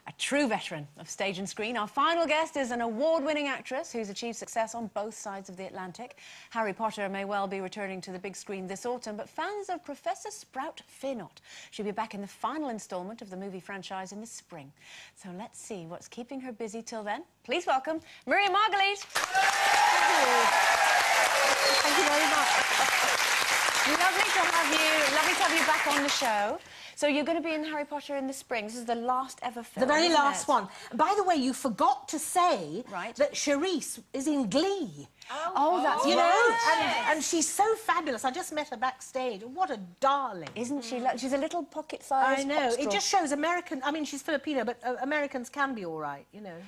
A true veteran of stage and screen. Our final guest is an award-winning actress who's achieved success on both sides of the Atlantic. Harry Potter may well be returning to the big screen this autumn, but fans of Professor Sprout fear not. She'll be back in the final instalment of the movie franchise in the spring. So let's see what's keeping her busy till then. Please welcome Miriam Margolyes. Thank you very much. Lovely to have you back on the show. So you're going to be in Harry Potter in the spring. This is the last ever film. The very last one. By the way, you forgot to say Right. that Charisse is in Glee. Oh, that's you right. know, and she's so fabulous. I just met her backstage. What a darling. Isn't she? She's a little pocket-sized. I know. It just shows American. I mean, she's Filipino, but Americans can be all right, you know.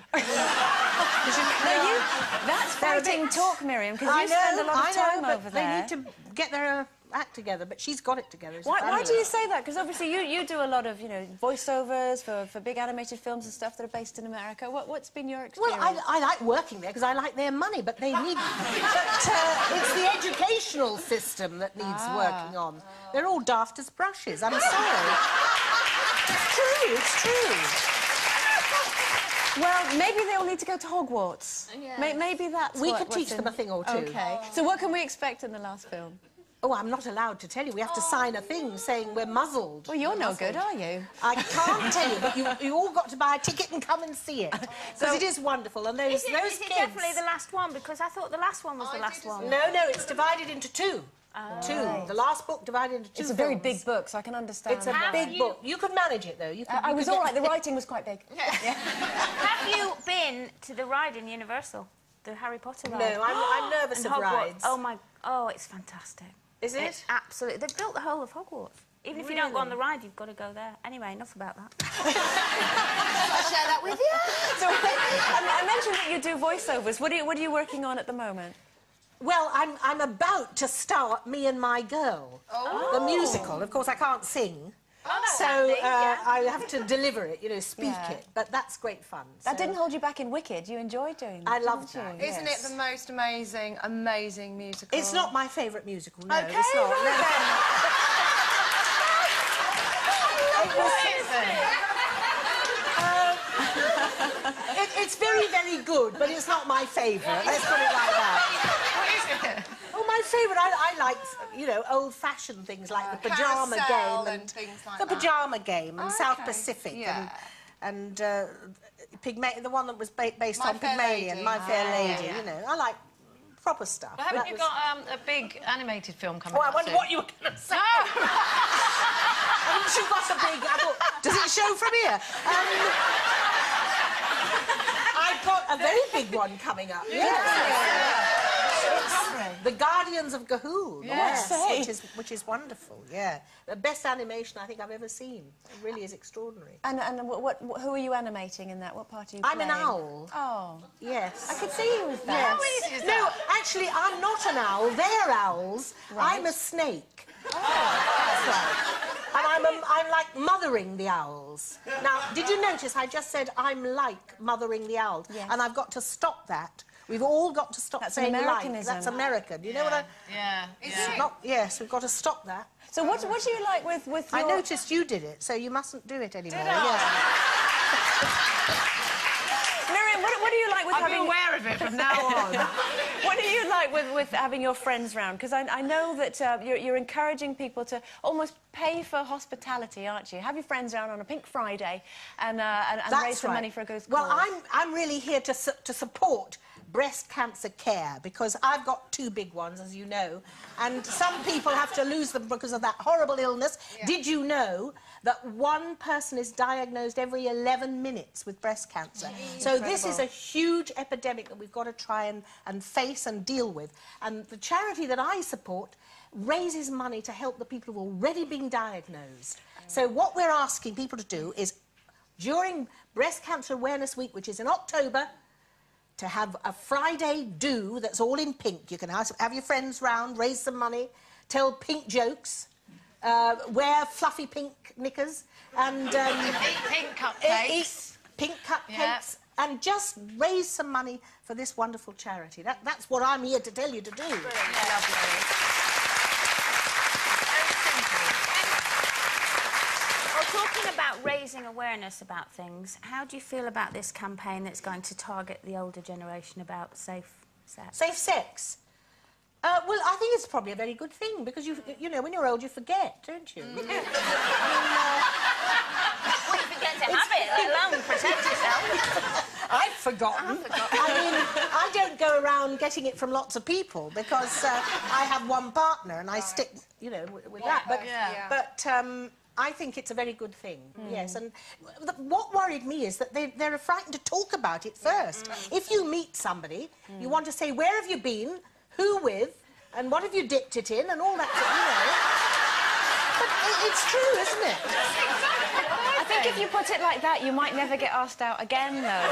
That's fighting talk, Miriam, because you spend a lot of time over there. They need to get their act together, but she's got it together. Why do you say that? Because obviously you do a lot of, you know, voiceovers for big animated films and stuff that are based in America. What's been your experience? Well, I like working there because I like their money, but they need... but it's the educational system that needs working on. They're all daft as brushes. I'm sorry. It's true, it's true. Well, maybe they all need to go to Hogwarts. Yeah. Maybe that's We could teach them a thing or two. OK. So what can we expect in the last film? Oh, I'm not allowed to tell you. We have to sign a thing saying we're muzzled. Well, you're no good, are you? I can't tell you, but you all got to buy a ticket and come and see it. Because it is wonderful, and those kids... Is it definitely the last one? Because I thought the last one was the last one. No, it's divided into two. The last book divided into two It's a very big book, so I can understand. It's a big book. You could manage it, though. I was all right. The writing was quite big. Have you been to the ride in Universal? The Harry Potter ride? No, I'm nervous of rides. Oh, it's fantastic. Is it? It's absolutely. They've built the whole of Hogwarts. Even if you don't go on the ride, you've got to go there. Anyway, enough about that. I'll share that with you. So, I mentioned that you do voiceovers. What are you working on at the moment? Well, I'm about to start Me and My Girl, the musical. Of course, I can't sing. So I have to deliver it, you know, speak it. But that's great fun. That didn't hold you back in Wicked. You enjoyed doing that. I loved that. Isn't it the most amazing musical? It's not my favourite musical, no. Okay, It's not. It's very, very good, but it's not my favourite. Let's put it like that. What is it? Oh, my favourite, I like, you know, old-fashioned things like the Pyjama Game and things like the Pyjama Game and South Pacific and the one that was based on Pygmalion, My Fair Lady. You know, I like proper stuff. Well, haven't you got a big animated film coming up? Oh, I wonder what you were going to say. Haven't you got a big... I thought, does it show from here? I've got a very big one coming up. The Guardians of Ga'Hoole, which is wonderful, The best animation I think I've ever seen. It really is extraordinary. And who are you animating in that? What part are you playing? I'm an owl. Oh. Yes. I could see you with that. Yes. No, actually, I'm not an owl. They're owls. Right. I'm a snake. That's right. And I'm like mothering the owls. Now, did you notice I just said I'm like mothering the owls? Yes. And I've got to stop that. We've all got to stop saying like. That's American. You know what I... Yes, we've got to stop that. So what do you like with your... I noticed you did it, so you mustn't do it anymore. Miriam, what do you like with having... I'll be aware of it from now on. What do you like with having your friends round? Because I know that you're encouraging people to almost pay for hospitality, aren't you? Have your friends round on a Pink Friday and raise some money for a good cause. Well, I'm really here to support breast cancer care because I've got two big ones, as you know, and some people have to lose them because of that horrible illness. Did you know that one person is diagnosed every 11 minutes with breast cancer? So this is a huge epidemic that we've got to try and face and deal with. And the charity that I support raises money to help the people who've already been diagnosed. So what we're asking people to do is, during Breast Cancer Awareness Week, which is in October, to have a Friday do that's all in pink. You can have your friends round, raise some money, tell pink jokes, wear fluffy pink knickers, and... pink cupcakes. Pink cupcakes, and just raise some money for this wonderful charity. That's what I'm here to tell you to do. Lovely. Talking about raising raising awareness about things. How do you feel about this campaign that's going to target the older generation about safe sex? Safe sex? Well, I think it's probably a very good thing because you know, when you're old, you forget, don't you? Well, you forget to have it, let alone protect yourself. I've forgotten. I mean, I don't go around getting it from lots of people because I have one partner and I stick, you know, with that. But I think it's a very good thing, yes. And what worried me is that they're frightened to talk about it first. If you meet somebody, you want to say, where have you been, who with, and what have you dipped it in, and all that, you know. But it's true, isn't it? I think if you put it like that, you might never get asked out again, though.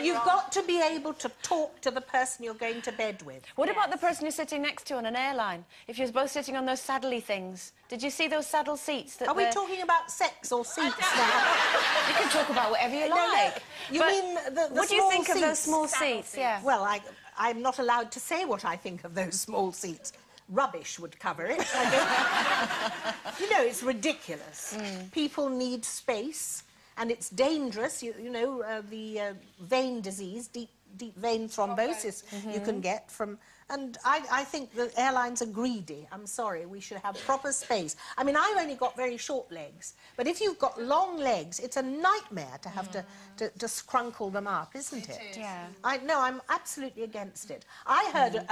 You've got to be able to talk to the person you're going to bed with. What about the person you're sitting next to on an airline? If you're both sitting on those saddly things, did you see those saddle seats? That Are we talking about sex or seats now? You can talk about whatever you like. You mean the what do you small think of those seats? small seats? Yeah. Well, I'm not allowed to say what I think of those small seats. Rubbish would cover it. I don't... You know, it's ridiculous. People need space, and it's dangerous. You know, the vein disease, deep vein thrombosis you can get from... And I think the airlines are greedy. I'm sorry, we should have proper space. I mean, I've only got very short legs, but if you've got long legs, it's a nightmare to have to scrunkle them up, isn't it? Yeah. No, I'm absolutely against it. I heard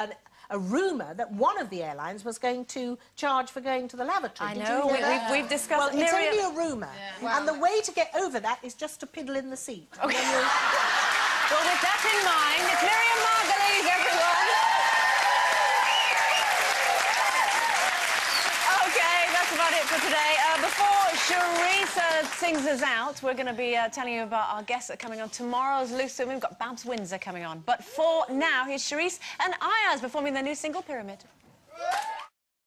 a rumour that one of the airlines was going to charge for going to the lavatory. I Did know, you hear that? we've discussed... Well, it's Miriam... only a rumour. Yeah. And the way to get over that is just to piddle in the seat. Okay. Well, with that in mind, it's Miriam Margolyes, everyone. That's about it for today. Before Charisse sings us out, we're going to be telling you about our guests that are coming on tomorrow's Loose. We've got Babs Windsor coming on. But for now, here's Charisse and Ayaz performing their new single, Pyramid.